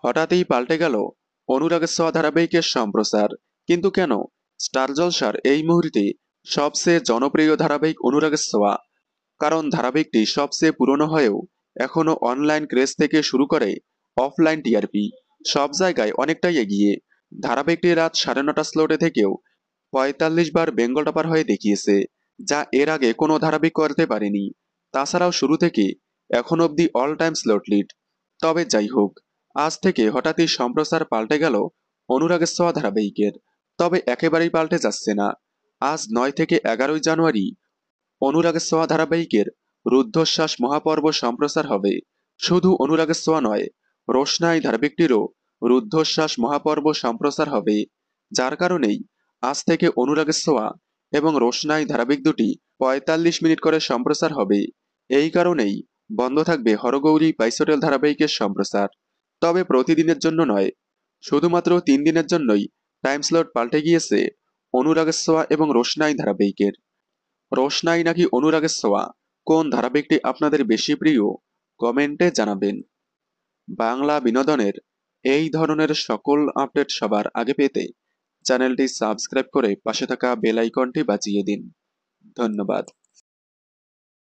হঠাৎই পাল্টে গেল অনুরাগের ছোঁয়া ধারাবাহিকের সম্প্রচার। কিন্তু কেন? স্টার জলসার এই মুহূর্তে সবচেয়ে জনপ্রিয় ধারাবাহিক অনুরাগের ছোঁয়া। কারণ ধারাবাহিকটি সবচেয়ে পুরনো হয়েও এখনো অনলাইন ক্রেজ থেকে শুরু করে অফলাইন টিআরপি সব জায়গায় অনেকটাই এগিয়ে। ধারাবাহিকটি রাত 9:30 স্লটে থেকেও 45 বার বেঙ্গল টপার হয়ে দেখিয়েছে, যা এর আগে কোনো ধারাবাহিক করতে পারেনি। তাছাড়াও শুরু থেকে এখন অবধি অল টাইম স্লট লিড। তবে যাই হোক, আজ থেকে হঠাৎই সম্প্রচার পাল্টে গেল অনুরাগের ছোঁয়া ধারাবাহিকের। তবে একেবারেই পাল্টে যাচ্ছে না। আজ 9 থেকে 11ই জানুয়ারি অনুরাগের ছোঁয়া ধারাবাহিকের রুদ্ধশ্বাস মহাপর্ব সম্প্রচার হবে। শুধু অনুরাগের ছোঁয়া নয়, রোশনাই ধারাবাহিকটিরও রুদ্ধশ্বাস মহাপর্ব সম্প্রচার হবে। যার কারণেই আজ থেকে অনুরাগের ছোঁয়া এবং রোশনাই ধারাবাহিক দুটি 45 মিনিট করে সম্প্রচার হবে। এই কারণেই বন্ধ থাকবে হরগৌরী বাইসোটেল ধারাবাহিকের সম্প্রচার। তবে প্রতিদিনের জন্য নয়, শুধুমাত্র 3 দিনের জন্যই টাইম স্লট পাল্টে গিয়েছে অনুরাগের ছোঁয়া এবং রোশনাই ধারাবাহিকের। রোশনাই নাকি অনুরাগের ছোঁয়া, কোন ধারাবাহিকটি আপনাদের বেশি প্রিয়? কমেন্টে জানাবেন। বাংলা বিনোদনের এই ধরনের সকল আপডেট সবার আগে পেতে চ্যানেলটি সাবস্ক্রাইব করে পাশে থাকা বেল আইকনটি বাজিয়ে দিন। ধন্যবাদ।